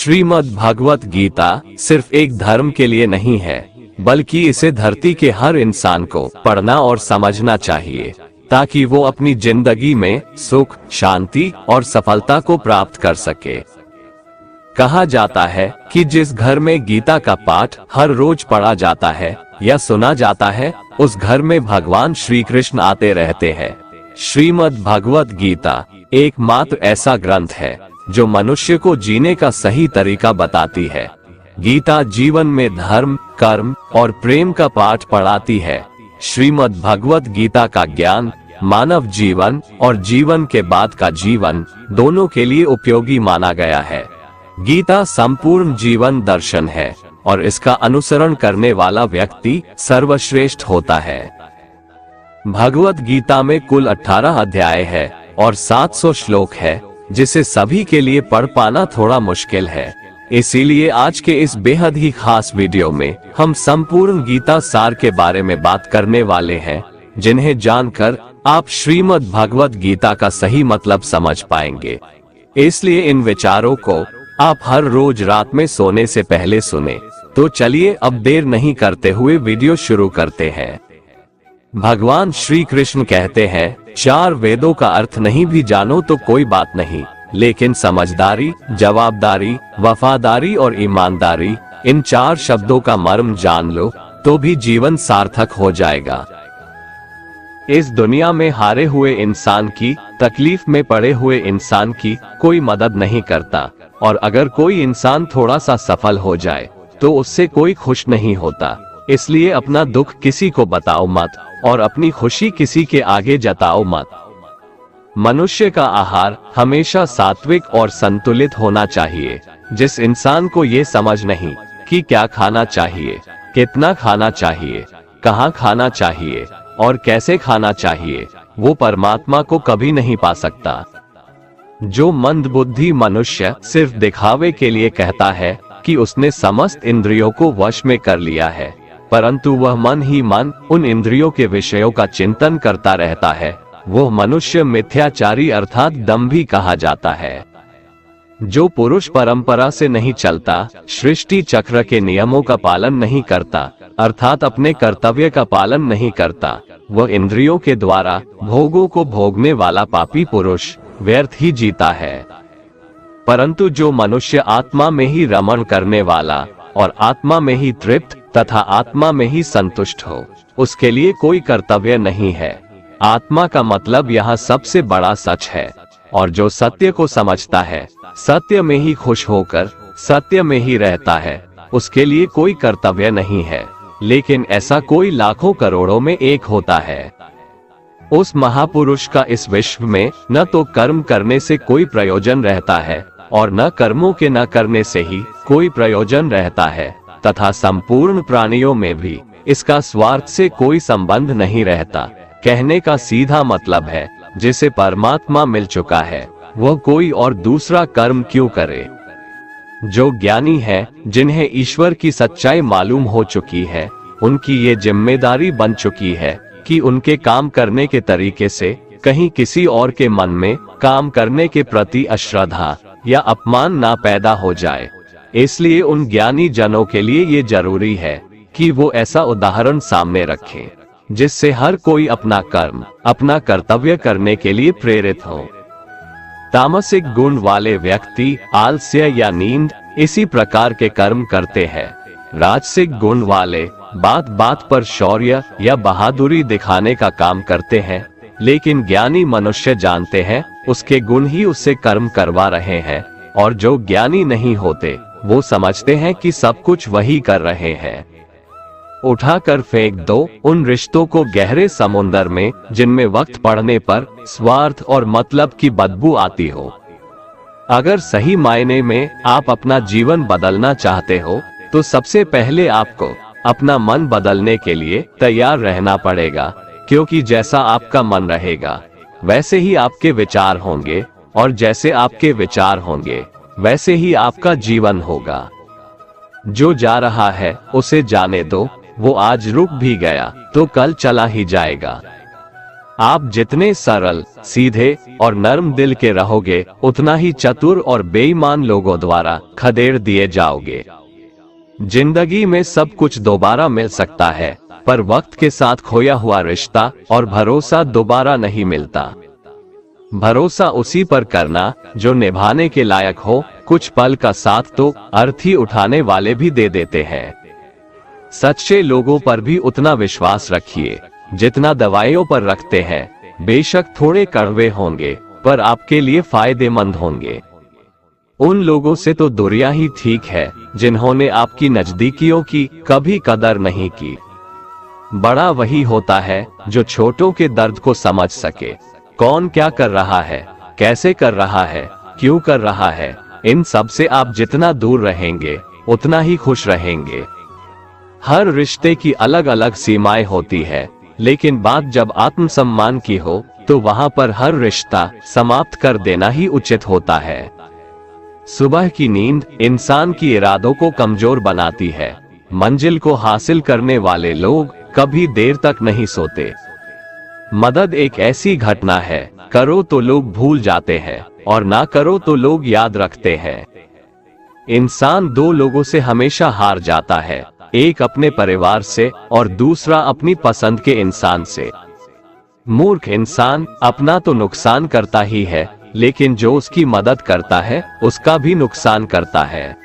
श्रीमद् भागवत गीता सिर्फ एक धर्म के लिए नहीं है, बल्कि इसे धरती के हर इंसान को पढ़ना और समझना चाहिए, ताकि वो अपनी जिंदगी में सुख, शांति और सफलता को प्राप्त कर सके। कहा जाता है कि जिस घर में गीता का पाठ हर रोज पढ़ा जाता है या सुना जाता है, उस घर में भगवान श्री कृष्ण आते रहते हैं। श्रीमद् भागवत गीता एकमात्र ऐसा ग्रंथ है जो मनुष्य को जीने का सही तरीका बताती है। गीता जीवन में धर्म, कर्म और प्रेम का पाठ पढ़ाती है। श्रीमद् भागवत गीता का ज्ञान मानव जीवन और जीवन के बाद का जीवन दोनों के लिए उपयोगी माना गया है। गीता संपूर्ण जीवन दर्शन है और इसका अनुसरण करने वाला व्यक्ति सर्वश्रेष्ठ होता है। भगवत गीता में कुल 18 अध्याय है और 700 श्लोक है, जिसे सभी के लिए पढ़ पाना थोड़ा मुश्किल है। इसीलिए आज के इस बेहद ही खास वीडियो में हम संपूर्ण गीता सार के बारे में बात करने वाले हैं, जिन्हें जानकर आप श्रीमद् भागवत गीता का सही मतलब समझ पाएंगे। इसलिए इन विचारों को आप हर रोज रात में सोने से पहले सुने। तो चलिए अब देर नहीं करते हुए वीडियो शुरू करते हैं। भगवान श्री कृष्ण कहते हैं, 4 वेदों का अर्थ नहीं भी जानो तो कोई बात नहीं, लेकिन समझदारी, जवाबदारी, वफादारी और ईमानदारी, इन 4 शब्दों का मर्म जान लो तो भी जीवन सार्थक हो जाएगा। इस दुनिया में हारे हुए इंसान की, तकलीफ में पड़े हुए इंसान की कोई मदद नहीं करता, और अगर कोई इंसान थोड़ा सा सफल हो जाए तो उससे कोई खुश नहीं होता। इसलिए अपना दुख किसी को बताओ मत और अपनी खुशी किसी के आगे जताओ मत। मनुष्य का आहार हमेशा सात्विक और संतुलित होना चाहिए। जिस इंसान को ये समझ नहीं कि क्या खाना चाहिए, कितना खाना चाहिए, कहाँ खाना चाहिए और कैसे खाना चाहिए, वो परमात्मा को कभी नहीं पा सकता। जो मंदबुद्धि मनुष्य सिर्फ दिखावे के लिए कहता है कि उसने समस्त इंद्रियों को वश में कर लिया है, परंतु वह मन ही मन उन इंद्रियों के विषयों का चिंतन करता रहता है, वो मनुष्य मिथ्याचारी अर्थात दंभी कहा जाता है। जो पुरुष परंपरा से नहीं चलता, सृष्टि चक्र के नियमों का पालन नहीं करता, अर्थात अपने कर्तव्य का पालन नहीं करता, वह इंद्रियों के द्वारा भोगों को भोगने वाला पापी पुरुष व्यर्थ ही जीता है। परंतु जो मनुष्य आत्मा में ही रमण करने वाला और आत्मा में ही तृप्त तथा आत्मा में ही संतुष्ट हो, उसके लिए कोई कर्तव्य नहीं है। आत्मा का मतलब यहाँ सबसे बड़ा सच है, और जो सत्य को समझता है, सत्य में ही खुश होकर सत्य में ही रहता है, उसके लिए कोई कर्तव्य नहीं है। लेकिन ऐसा कोई लाखों करोड़ों में एक होता है। उस महापुरुष का इस विश्व में न तो कर्म करने से कोई प्रयोजन रहता है और न कर्मों के न करने से ही कोई प्रयोजन रहता है, तथा संपूर्ण प्राणियों में भी इसका स्वार्थ से कोई संबंध नहीं रहता। कहने का सीधा मतलब है, जिसे परमात्मा मिल चुका है वह कोई और दूसरा कर्म क्यों करे। जो ज्ञानी है, जिन्हें ईश्वर की सच्चाई मालूम हो चुकी है, उनकी ये जिम्मेदारी बन चुकी है कि उनके काम करने के तरीके से कहीं किसी और के मन में काम करने के प्रति अश्रद्धा या अपमान ना पैदा हो जाए। इसलिए उन ज्ञानी जनों के लिए ये जरूरी है कि वो ऐसा उदाहरण सामने रखें, जिससे हर कोई अपना कर्म, अपना कर्तव्य करने के लिए प्रेरित हो। तामसिक गुण वाले व्यक्ति आलस्य या नींद इसी प्रकार के कर्म करते हैं। राजसिक गुण वाले बात बात पर शौर्य या बहादुरी दिखाने का काम करते हैं, लेकिन ज्ञानी मनुष्य जानते हैं उसके गुण ही उससे कर्म करवा रहे हैं, और जो ज्ञानी नहीं होते वो समझते हैं कि सब कुछ वही कर रहे हैं। उठाकर फेंक दो उन रिश्तों को गहरे समुंदर में, जिनमें वक्त पड़ने पर स्वार्थ और मतलब की बदबू आती हो। अगर सही मायने में आप अपना जीवन बदलना चाहते हो, तो सबसे पहले आपको अपना मन बदलने के लिए तैयार रहना पड़ेगा, क्योंकि जैसा आपका मन रहेगा वैसे ही आपके विचार होंगे, और जैसे आपके विचार होंगे वैसे ही आपका जीवन होगा। जो जा रहा है उसे जाने दो, वो आज रुक भी गया तो कल चला ही जाएगा। आप जितने सरल, सीधे और नर्म दिल के रहोगे, उतना ही चतुर और बेईमान लोगों द्वारा खदेड़ दिए जाओगे। जिंदगी में सब कुछ दोबारा मिल सकता है, पर वक्त के साथ खोया हुआ रिश्ता और भरोसा दोबारा नहीं मिलता। भरोसा उसी पर करना जो निभाने के लायक हो। कुछ पल का साथ तो अर्थी उठाने वाले भी दे देते हैं। सच्चे लोगों पर भी उतना विश्वास रखिए जितना दवाइयों पर रखते हैं। बेशक थोड़े कड़वे होंगे, पर आपके लिए फायदेमंद होंगे। उन लोगों से तो दूरियां ही ठीक है जिन्होंने आपकी नजदीकियों की कभी कदर नहीं की। बड़ा वही होता है जो छोटों के दर्द को समझ सके। कौन क्या कर रहा है, कैसे कर रहा है, क्यों कर रहा है, इन सब से आप जितना दूर रहेंगे उतना ही खुश रहेंगे। हर रिश्ते की अलग अलग सीमाएं होती है, लेकिन बात जब आत्मसम्मान की हो तो वहां पर हर रिश्ता समाप्त कर देना ही उचित होता है। सुबह की नींद इंसान की इरादों को कमजोर बनाती है। मंजिल को हासिल करने वाले लोग कभी देर तक नहीं सोते। मदद एक ऐसी घटना है, करो तो लोग भूल जाते हैं और ना करो तो लोग याद रखते हैं। इंसान दो लोगों से हमेशा हार जाता है, एक अपने परिवार से और दूसरा अपनी पसंद के इंसान से। मूर्ख इंसान अपना तो नुकसान करता ही है, लेकिन जो उसकी मदद करता है उसका भी नुकसान करता है।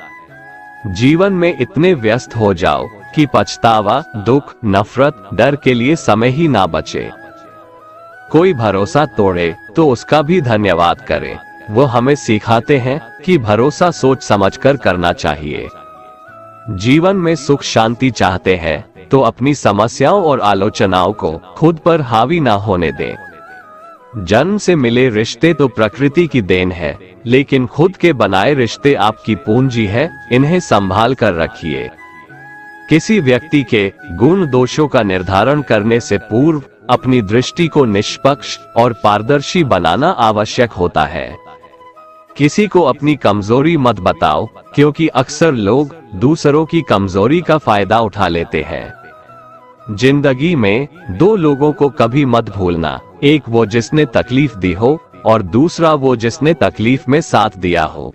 जीवन में इतने व्यस्त हो जाओ कि पछतावा, दुख, नफरत, डर के लिए समय ही ना बचे। कोई भरोसा तोड़े तो उसका भी धन्यवाद करें। वो हमें सिखाते हैं कि भरोसा सोच समझकर करना चाहिए। जीवन में सुख शांति चाहते हैं तो अपनी समस्याओं और आलोचनाओं को खुद पर हावी ना होने दें। जन्म से मिले रिश्ते तो प्रकृति की देन है, लेकिन खुद के बनाए रिश्ते आपकी पूंजी है, इन्हें संभाल कर रखिए। किसी व्यक्ति के गुण दोषों का निर्धारण करने से पूर्व अपनी दृष्टि को निष्पक्ष और पारदर्शी बनाना आवश्यक होता है। किसी को अपनी कमजोरी मत बताओ, क्योंकि अक्सर लोग दूसरों की कमजोरी का फायदा उठा लेते हैं। जिंदगी में दो लोगों को कभी मत भूलना, एक वो जिसने तकलीफ दी हो और दूसरा वो जिसने तकलीफ में साथ दिया हो।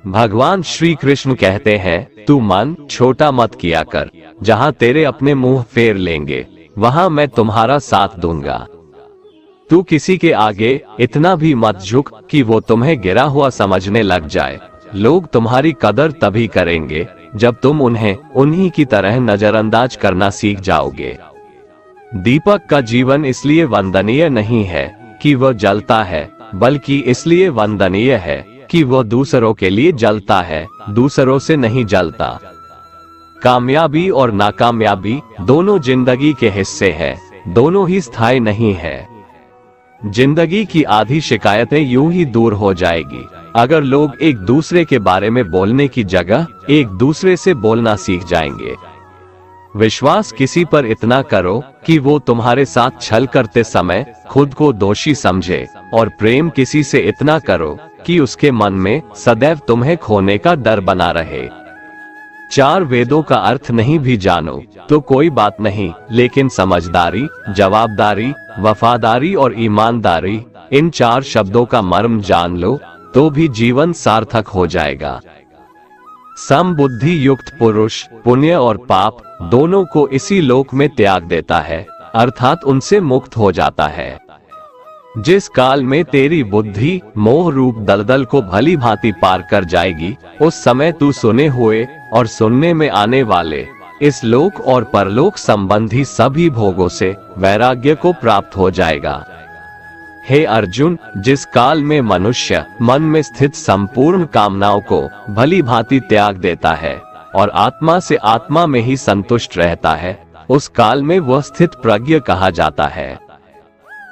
भगवान श्री कृष्ण कहते हैं, तू मन छोटा मत किया कर, जहाँ तेरे अपने मुंह फेर लेंगे वहाँ मैं तुम्हारा साथ दूंगा। तू किसी के आगे इतना भी मत झुक कि वो तुम्हें गिरा हुआ समझने लग जाए। लोग तुम्हारी कदर तभी करेंगे जब तुम उन्हें उन्हीं की तरह नजरअंदाज करना सीख जाओगे। दीपक का जीवन इसलिए वंदनीय नहीं है कि वह जलता है, बल्कि इसलिए वंदनीय है कि वह दूसरों के लिए जलता है, दूसरों से नहीं जलता। कामयाबी और नाकामयाबी दोनों जिंदगी के हिस्से हैं, दोनों ही स्थायी नहीं है। जिंदगी की आधी शिकायतें यूं ही दूर हो जाएगी अगर लोग एक दूसरे के बारे में बोलने की जगह एक दूसरे से बोलना सीख जाएंगे। विश्वास किसी पर इतना करो कि वो तुम्हारे साथ छल करते समय खुद को दोषी समझे, और प्रेम किसी से इतना करो कि उसके मन में सदैव तुम्हें खोने का डर बना रहे। चार वेदों का अर्थ नहीं भी जानो तो कोई बात नहीं, लेकिन समझदारी, जवाबदारी, वफादारी और ईमानदारी, इन चार शब्दों का मर्म जान लो तो भी जीवन सार्थक हो जाएगा। समबुद्धि युक्त पुरुष पुण्य और पाप दोनों को इसी लोक में त्याग देता है, अर्थात उनसे मुक्त हो जाता है। जिस काल में तेरी बुद्धि मोह रूप दलदल को भली भांति पार कर जाएगी, उस समय तू सुने हुए और सुनने में आने वाले इस लोक और परलोक संबंधी सभी भोगों से वैराग्य को प्राप्त हो जाएगा। हे अर्जुन, जिस काल में मनुष्य मन में स्थित संपूर्ण कामनाओं को भली भांति त्याग देता है और आत्मा से आत्मा में ही संतुष्ट रहता है, उस काल में वह स्थित प्रज्ञ कहा जाता है।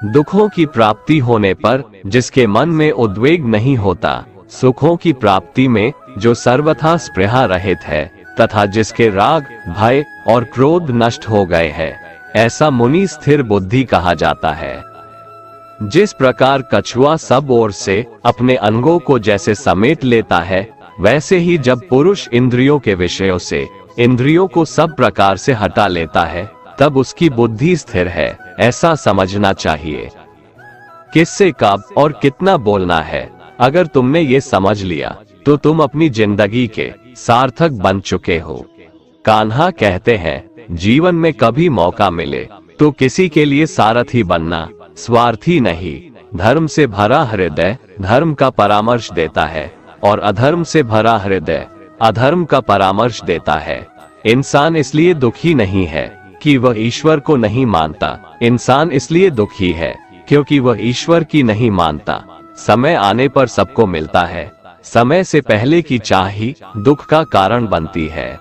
दुखों की प्राप्ति होने पर जिसके मन में उद्वेग नहीं होता, सुखों की प्राप्ति में जो सर्वथा स्पृहा रहित है, तथा जिसके राग, भय और क्रोध नष्ट हो गए हैं, ऐसा मुनि स्थिर बुद्धि कहा जाता है। जिस प्रकार कछुआ सब ओर से अपने अंगों को जैसे समेट लेता है, वैसे ही जब पुरुष इंद्रियों के विषयों से इंद्रियों को सब प्रकार से हटा लेता है, तब उसकी बुद्धि स्थिर है। ऐसा समझना चाहिए। किससे कब और कितना बोलना है, अगर तुमने ये समझ लिया तो तुम अपनी जिंदगी के सार्थक बन चुके हो। कान्हा कहते हैं, जीवन में कभी मौका मिले तो किसी के लिए सारथी बनना, स्वार्थी नहीं। धर्म से भरा हृदय धर्म का परामर्श देता है और अधर्म से भरा हृदय अधर्म का परामर्श देता है। इंसान इसलिए दुखी नहीं है कि वह ईश्वर को नहीं मानता, इंसान इसलिए दुखी है क्योंकि वह ईश्वर की नहीं मानता। समय आने पर सबको मिलता है, समय से पहले की चाह ही दुख का कारण बनती है।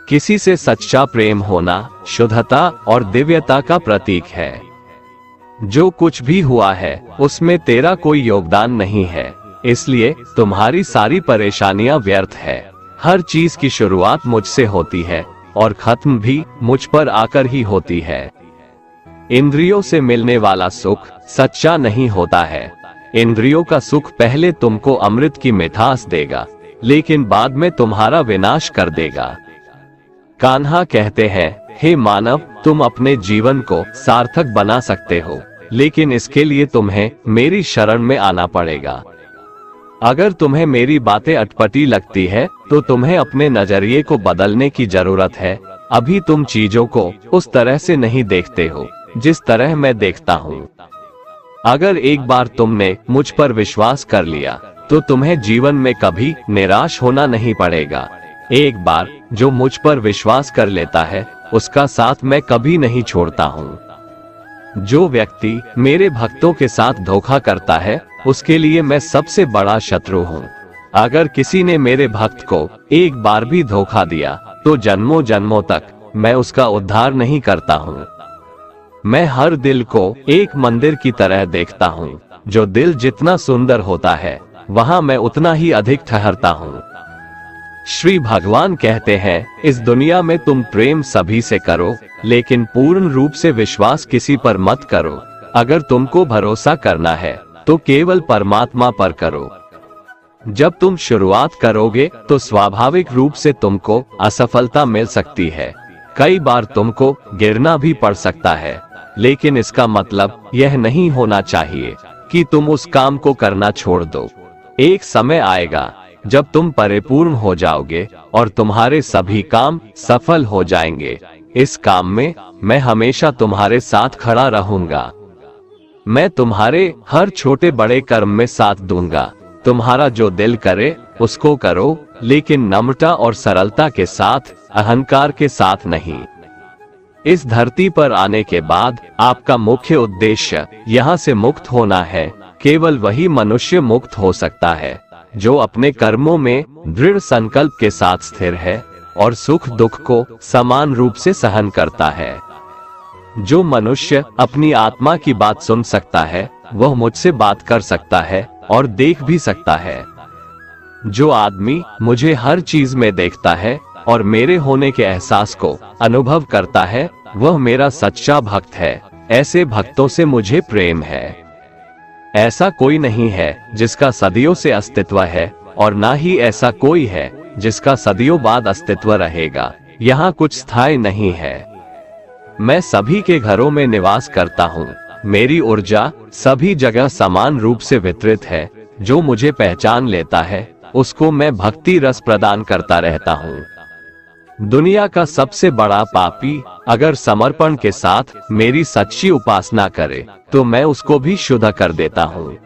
किसी से सच्चा प्रेम होना शुद्धता और दिव्यता का प्रतीक है। जो कुछ भी हुआ है उसमें तेरा कोई योगदान नहीं है, इसलिए तुम्हारी सारी परेशानियां व्यर्थ है। हर चीज की शुरुआत मुझसे होती है और खत्म भी मुझ पर आकर ही होती है। इंद्रियों से मिलने वाला सुख सच्चा नहीं होता है। इंद्रियों का सुख पहले तुमको अमृत की मिठास देगा, लेकिन बाद में तुम्हारा विनाश कर देगा। कान्हा कहते हैं, हे मानव, तुम अपने जीवन को सार्थक बना सकते हो, लेकिन इसके लिए तुम्हें मेरी शरण में आना पड़ेगा। अगर तुम्हें मेरी बातें अटपटी लगती है तो तुम्हें अपने नजरिए को बदलने की जरूरत है। अभी तुम चीजों को उस तरह से नहीं देखते हो जिस तरह मैं देखता हूँ। अगर एक बार तुमने मुझ पर विश्वास कर लिया तो तुम्हें जीवन में कभी निराश होना नहीं पड़ेगा। एक बार जो मुझ पर विश्वास कर लेता है उसका साथ मैं कभी नहीं छोड़ता हूँ। जो व्यक्ति मेरे भक्तों के साथ धोखा करता है उसके लिए मैं सबसे बड़ा शत्रु हूँ। अगर किसी ने मेरे भक्त को एक बार भी धोखा दिया तो जन्मों जन्मों तक मैं उसका उद्धार नहीं करता हूँ। मैं हर दिल को एक मंदिर की तरह देखता हूँ। जो दिल जितना सुंदर होता है वहाँ मैं उतना ही अधिक ठहरता हूँ। श्री भगवान कहते हैं, इस दुनिया में तुम प्रेम सभी से करो, लेकिन पूर्ण रूप से विश्वास किसी पर मत करो। अगर तुमको भरोसा करना है तो केवल परमात्मा पर करो। जब तुम शुरुआत करोगे तो स्वाभाविक रूप से तुमको असफलता मिल सकती है। कई बार तुमको गिरना भी पड़ सकता है, लेकिन इसका मतलब यह नहीं होना चाहिए कि तुम उस काम को करना छोड़ दो। एक समय आएगा जब तुम परिपूर्ण हो जाओगे और तुम्हारे सभी काम सफल हो जाएंगे। इस काम में मैं हमेशा तुम्हारे साथ खड़ा रहूंगा। मैं तुम्हारे हर छोटे बड़े कर्म में साथ दूंगा। तुम्हारा जो दिल करे उसको करो, लेकिन नम्रता और सरलता के साथ, अहंकार के साथ नहीं। इस धरती पर आने के बाद आपका मुख्य उद्देश्य यहाँ से मुक्त होना है। केवल वही मनुष्य मुक्त हो सकता है जो अपने कर्मों में दृढ़ संकल्प के साथ स्थिर है और सुख दुख को समान रूप से सहन करता है। जो मनुष्य अपनी आत्मा की बात सुन सकता है वह मुझसे बात कर सकता है और देख भी सकता है। जो आदमी मुझे हर चीज में देखता है और मेरे होने के एहसास को अनुभव करता है वह मेरा सच्चा भक्त है। ऐसे भक्तों से मुझे प्रेम है। ऐसा कोई नहीं है जिसका सदियों से अस्तित्व है और ना ही ऐसा कोई है जिसका सदियों बाद अस्तित्व रहेगा। यहाँ कुछ स्थायी नहीं है। मैं सभी के घरों में निवास करता हूँ। मेरी ऊर्जा सभी जगह समान रूप से वितरित है। जो मुझे पहचान लेता है उसको मैं भक्ति रस प्रदान करता रहता हूँ। दुनिया का सबसे बड़ा पापी अगर समर्पण के साथ मेरी सच्ची उपासना करे तो मैं उसको भी शुद्ध कर देता हूँ।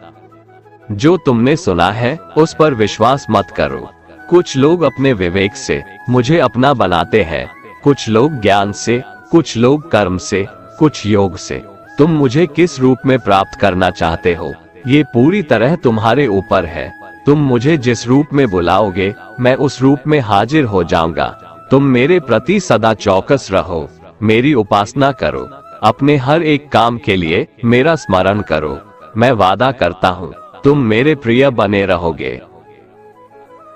जो तुमने सुना है उस पर विश्वास मत करो। कुछ लोग अपने विवेक से मुझे अपना बनाते हैं, कुछ लोग ज्ञान से, कुछ लोग कर्म से, कुछ योग से। तुम मुझे किस रूप में प्राप्त करना चाहते हो ये पूरी तरह तुम्हारे ऊपर है। तुम मुझे जिस रूप में बुलाओगे मैं उस रूप में हाजिर हो जाऊंगा। तुम मेरे प्रति सदा चौकस रहो, मेरी उपासना करो, अपने हर एक काम के लिए मेरा स्मरण करो। मैं वादा करता हूँ तुम मेरे प्रिय बने रहोगे।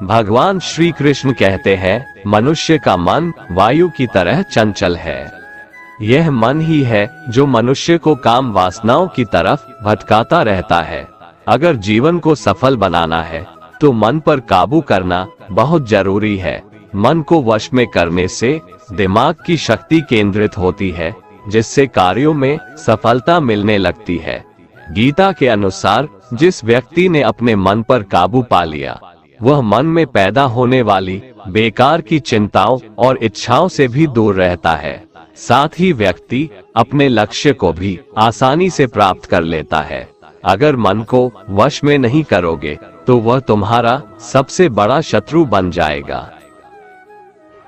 भगवान श्री कृष्ण कहते हैं, मनुष्य का मन वायु की तरह चंचल है। यह मन ही है जो मनुष्य को काम वासनाओं की तरफ भटकाता रहता है। अगर जीवन को सफल बनाना है तो मन पर काबू करना बहुत जरूरी है। मन को वश में करने से दिमाग की शक्ति केंद्रित होती है, जिससे कार्यों में सफलता मिलने लगती है। गीता के अनुसार जिस व्यक्ति ने अपने मन पर काबू पा लिया, वह मन में पैदा होने वाली बेकार की चिंताओं और इच्छाओं से भी दूर रहता है। साथ ही व्यक्ति अपने लक्ष्य को भी आसानी से प्राप्त कर लेता है। अगर मन को वश में नहीं करोगे तो वह तुम्हारा सबसे बड़ा शत्रु बन जाएगा।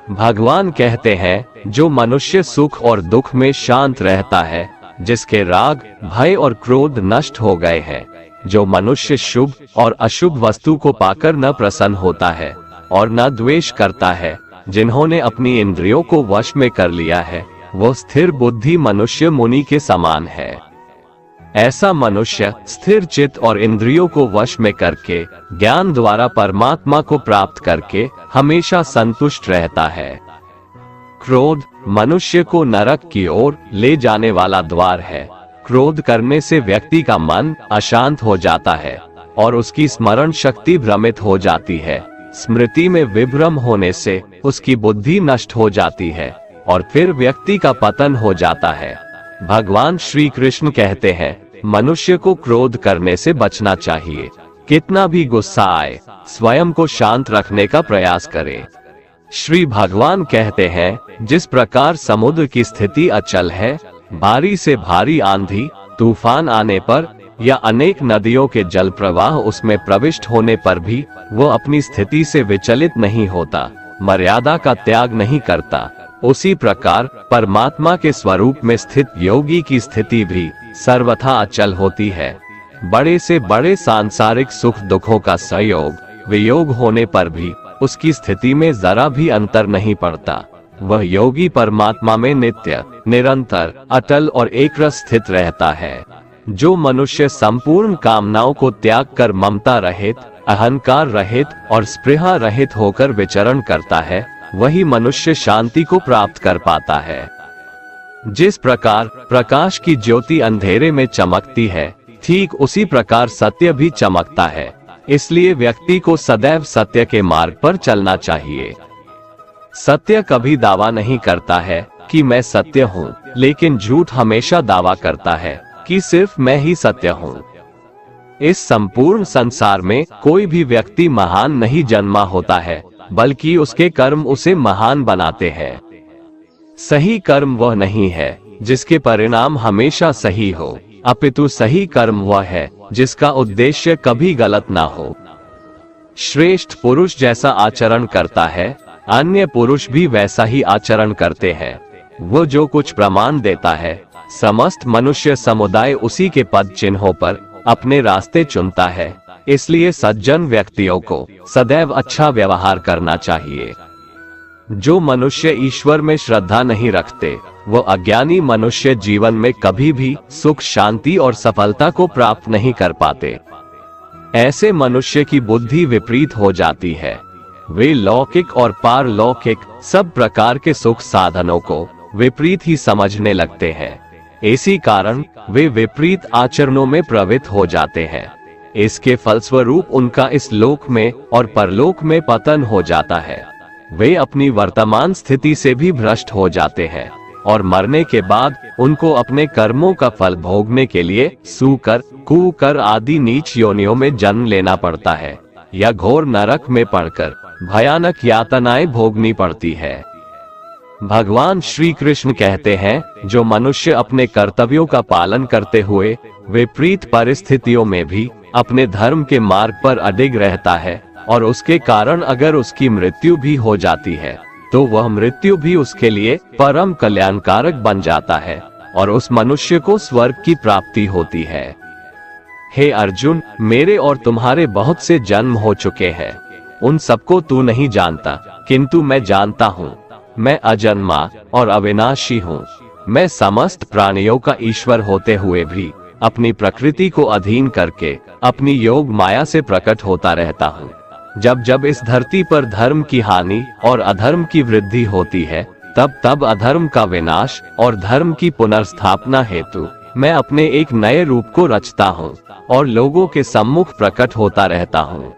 भगवान कहते हैं, जो मनुष्य सुख और दुख में शांत रहता है, जिसके राग, भय और क्रोध नष्ट हो गए हैं, जो मनुष्य शुभ और अशुभ वस्तु को पाकर न प्रसन्न होता है और न द्वेष करता है, जिन्होंने अपनी इंद्रियों को वश में कर लिया है, वो स्थिर बुद्धि मनुष्य मुनि के समान है। ऐसा मनुष्य स्थिर चित्त और इंद्रियों को वश में करके ज्ञान द्वारा परमात्मा को प्राप्त करके हमेशा संतुष्ट रहता है। क्रोध मनुष्य को नरक की ओर ले जाने वाला द्वार है। क्रोध करने से व्यक्ति का मन अशांत हो जाता है और उसकी स्मरण शक्ति भ्रमित हो जाती है। स्मृति में विभ्रम होने से उसकी बुद्धि नष्ट हो जाती है और फिर व्यक्ति का पतन हो जाता है। भगवान श्री कृष्ण कहते हैं, मनुष्य को क्रोध करने से बचना चाहिए। कितना भी गुस्सा आए, स्वयं को शांत रखने का प्रयास करे। श्री भगवान कहते हैं, जिस प्रकार समुद्र की स्थिति अचल है, भारी से भारी आंधी तूफान आने पर या अनेक नदियों के जल प्रवाह उसमें प्रविष्ट होने पर भी वो अपनी स्थिति से विचलित नहीं होता, मर्यादा का त्याग नहीं करता, उसी प्रकार परमात्मा के स्वरूप में स्थित योगी की स्थिति भी सर्वथा अचल होती है। बड़े से बड़े सांसारिक सुख दुखों का संयोग वियोग होने पर भी उसकी स्थिति में जरा भी अंतर नहीं पड़ता। वह योगी परमात्मा में नित्य, निरंतर, अटल और एकरस स्थित रहता है। जो मनुष्य संपूर्ण कामनाओं को त्याग कर ममता रहित, अहंकार रहित और स्पृहा रहित होकर विचरण करता है, वही मनुष्य शांति को प्राप्त कर पाता है। जिस प्रकार प्रकाश की ज्योति अंधेरे में चमकती है, ठीक उसी प्रकार सत्य भी चमकता है। इसलिए व्यक्ति को सदैव सत्य के मार्ग पर चलना चाहिए। सत्य कभी दावा नहीं करता है कि मैं सत्य हूँ, लेकिन झूठ हमेशा दावा करता है कि सिर्फ मैं ही सत्य हूँ। इस संपूर्ण संसार में कोई भी व्यक्ति महान नहीं जन्मा होता है, बल्कि उसके कर्म उसे महान बनाते हैं। सही कर्म वह नहीं है जिसके परिणाम हमेशा सही हो, अपितु सही कर्म वह है जिसका उद्देश्य कभी गलत ना हो। श्रेष्ठ पुरुष जैसा आचरण करता है, अन्य पुरुष भी वैसा ही आचरण करते हैं। वो जो कुछ प्रमाण देता है, समस्त मनुष्य समुदाय उसी के पद चिन्हों पर अपने रास्ते चुनता है। इसलिए सज्जन व्यक्तियों को सदैव अच्छा व्यवहार करना चाहिए। जो मनुष्य ईश्वर में श्रद्धा नहीं रखते, वो अज्ञानी मनुष्य जीवन में कभी भी सुख, शांति और सफलता को प्राप्त नहीं कर पाते। ऐसे मनुष्य की बुद्धि विपरीत हो जाती है। वे लौकिक और पारलौकिक सब प्रकार के सुख साधनों को विपरीत ही समझने लगते हैं। इसी कारण वे विपरीत आचरणों में प्रवृत्त हो जाते हैं। इसके फलस्वरूप उनका इस लोक में और परलोक में पतन हो जाता है। वे अपनी वर्तमान स्थिति से भी भ्रष्ट हो जाते हैं और मरने के बाद उनको अपने कर्मों का फल भोगने के लिए सूकर, कुकर आदि नीच योनियों में जन्म लेना पड़ता है या घोर नरक में पड़कर भयानक यातनाएं भोगनी पड़ती है। भगवान श्री कृष्ण कहते हैं, जो मनुष्य अपने कर्तव्यों का पालन करते हुए विपरीत परिस्थितियों में भी अपने धर्म के मार्ग पर अडिग रहता है और उसके कारण अगर उसकी मृत्यु भी हो जाती है, तो वह मृत्यु भी उसके लिए परम कल्याणकारक बन जाता है और उस मनुष्य को स्वर्ग की प्राप्ति होती है। हे अर्जुन, मेरे और तुम्हारे बहुत से जन्म हो चुके हैं। उन सबको तू नहीं जानता, किंतु मैं जानता हूँ। मैं अजन्मा और अविनाशी हूँ। मैं समस्त प्राणियों का ईश्वर होते हुए भी अपनी प्रकृति को अधीन करके अपनी योग माया से प्रकट होता रहता हूँ। जब जब इस धरती पर धर्म की हानि और अधर्म की वृद्धि होती है, तब तब अधर्म का विनाश और धर्म की पुनर्स्थापना हेतु मैं अपने एक नए रूप को रचता हूँ और लोगों के सम्मुख प्रकट होता रहता हूँ।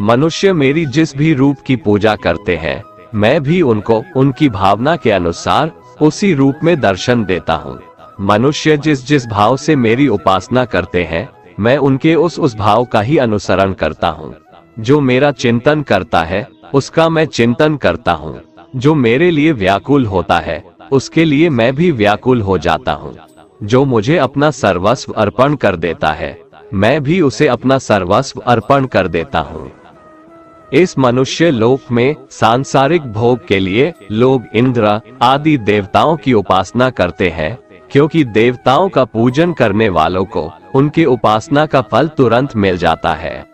मनुष्य मेरी जिस भी रूप की पूजा करते हैं, मैं भी उनको उनकी भावना के अनुसार उसी रूप में दर्शन देता हूँ। मनुष्य जिस जिस भाव से मेरी उपासना करते हैं, मैं उनके उस भाव का ही अनुसरण करता हूँ। जो मेरा चिंतन करता है उसका मैं चिंतन करता हूँ। जो मेरे लिए व्याकुल होता है उसके लिए मैं भी व्याकुल हो जाता हूँ। जो मुझे अपना सर्वस्व अर्पण कर देता है, मैं भी उसे अपना सर्वस्व अर्पण कर देता हूँ। इस मनुष्य लोक में सांसारिक भोग के लिए लोग इंद्र आदि देवताओं की उपासना करते हैं, क्योंकि देवताओं का पूजन करने वालों को उनके उपासना का फल तुरंत मिल जाता है।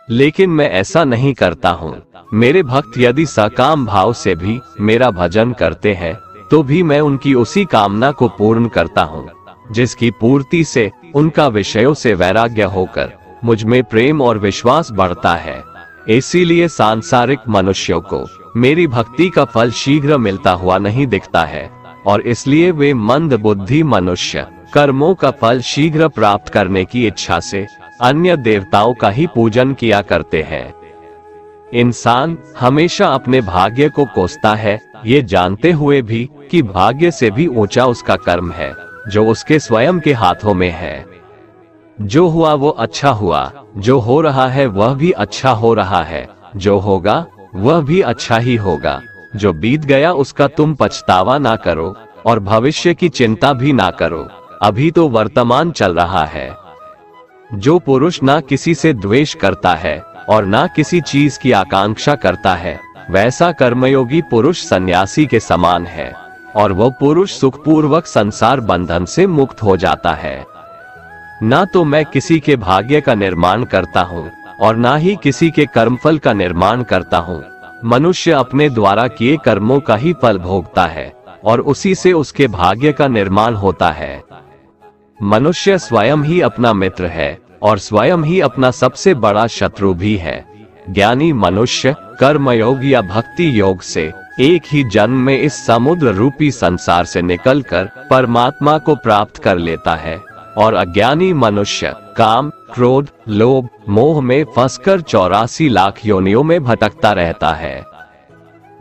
लेकिन मैं ऐसा नहीं करता हूँ। मेरे भक्त यदि सकाम भाव से भी मेरा भजन करते हैं तो भी मैं उनकी उसी कामना को पूर्ण करता हूँ, जिसकी पूर्ति से उनका विषयों से वैराग्य होकर मुझ में प्रेम और विश्वास बढ़ता है। इसीलिए सांसारिक मनुष्यों को मेरी भक्ति का फल शीघ्र मिलता हुआ नहीं दिखता है, और इसलिए वे मंद बुद्धि मनुष्य कर्मों का फल शीघ्र प्राप्त करने की इच्छा से अन्य देवताओं का ही पूजन किया करते हैं। इंसान हमेशा अपने भाग्य को कोसता है, ये जानते हुए भी कि भाग्य से भी ऊंचा उसका कर्म है, जो उसके स्वयं के हाथों में है। जो हुआ वो अच्छा हुआ, जो हो रहा है वह भी अच्छा हो रहा है, जो होगा वह भी अच्छा ही होगा। जो बीत गया उसका तुम पछतावा ना करो और भविष्य की चिंता भी ना करो, अभी तो वर्तमान चल रहा है। जो पुरुष ना किसी से द्वेष करता है और ना किसी चीज की आकांक्षा करता है, वैसा कर्मयोगी पुरुष सन्यासी के समान है, और वह पुरुष सुखपूर्वक संसार बंधन से मुक्त हो जाता है। ना तो मैं किसी के भाग्य का निर्माण करता हूँ और ना ही किसी के कर्मफल का निर्माण करता हूँ। मनुष्य अपने द्वारा किए कर्मों का ही फल भोगता है और उसी से उसके भाग्य का निर्माण होता है। मनुष्य स्वयं ही अपना मित्र है और स्वयं ही अपना सबसे बड़ा शत्रु भी है। ज्ञानी मनुष्य कर्मयोग या भक्ति योग से एक ही जन्म में इस समुद्र रूपी संसार से निकलकर परमात्मा को प्राप्त कर लेता है, और अज्ञानी मनुष्य काम, क्रोध, लोभ, मोह में फंसकर 84 लाख योनियों में भटकता रहता है।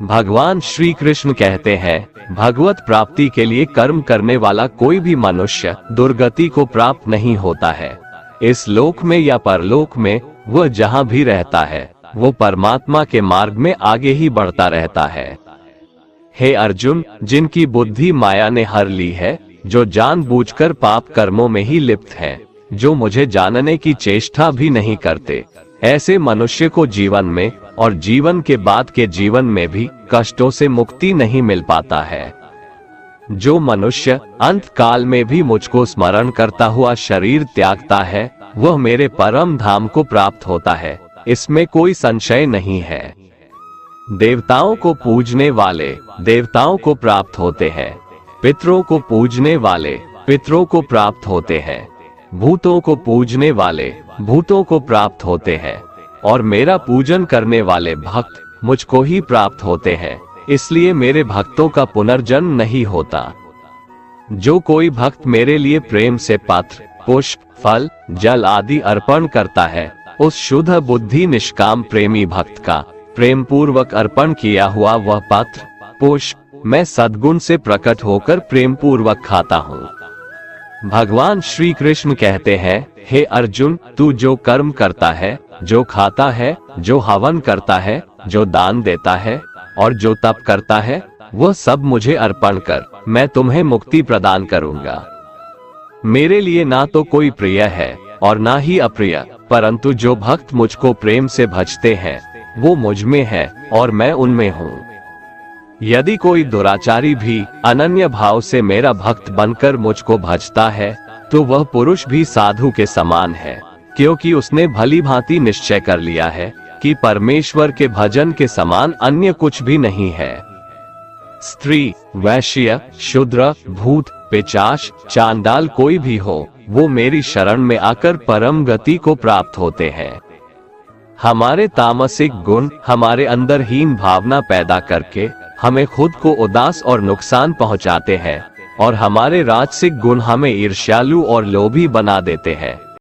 भगवान श्री कृष्ण कहते हैं, भगवत प्राप्ति के लिए कर्म करने वाला कोई भी मनुष्य दुर्गति को प्राप्त नहीं होता है। इस लोक में या परलोक में वह जहाँ भी रहता है, वो परमात्मा के मार्ग में आगे ही बढ़ता रहता है। हे अर्जुन, जिनकी बुद्धि माया ने हर ली है, जो जानबूझकर पाप कर्मों में ही लिप्त हैं, जो मुझे जानने की चेष्टा भी नहीं करते, ऐसे मनुष्य को जीवन में और जीवन के बाद के जीवन में भी कष्टों से मुक्ति नहीं मिल पाता है। जो मनुष्य अंत काल में भी मुझको स्मरण करता हुआ शरीर त्यागता है, वह मेरे परम धाम को प्राप्त होता है, इसमें कोई संशय नहीं है। देवताओं को पूजने वाले देवताओं को प्राप्त होते हैं, पितरों को पूजने वाले पितरों को प्राप्त होते हैं, भूतों को पूजने वाले भूतों को प्राप्त होते हैं, और मेरा पूजन करने वाले भक्त मुझको ही प्राप्त होते हैं। इसलिए मेरे भक्तों का पुनर्जन्म नहीं होता। जो कोई भक्त मेरे लिए प्रेम से पत्र, पुष्प, फल, जल आदि अर्पण करता है, उस शुद्ध बुद्धि निष्काम प्रेमी भक्त का प्रेम पूर्वक अर्पण किया हुआ वह पत्र, पुष्प मैं सद्गुण से प्रकट होकर प्रेम पूर्वक खाता हूँ। भगवान श्री कृष्ण कहते हैं, हे अर्जुन, तू जो कर्म करता है, जो खाता है, जो हवन करता है, जो दान देता है और जो तप करता है, वह सब मुझे अर्पण कर, मैं तुम्हें मुक्ति प्रदान करूंगा। मेरे लिए ना तो कोई प्रिय है और ना ही अप्रिय, परंतु जो भक्त मुझको प्रेम से भजते हैं, वो मुझ में है और मैं उनमें हूँ। यदि कोई दुराचारी भी अनन्य भाव से मेरा भक्त बनकर मुझको भजता है, तो वह पुरुष भी साधु के समान है, क्योंकि उसने भली भांति निश्चय कर लिया है कि परमेश्वर के भजन के समान अन्य कुछ भी नहीं है। स्त्री, वैश्य, शूद्र, भूत, पिशाच, चांडाल कोई भी हो, वो मेरी शरण में आकर परम गति को प्राप्त होते हैं। हमारे तामसिक गुण हमारे अंदर हीन भावना पैदा करके हमें खुद को उदास और नुकसान पहुंचाते हैं, और हमारे राजसिक गुण हमें ईर्ष्यालु और लोभी बना देते हैं।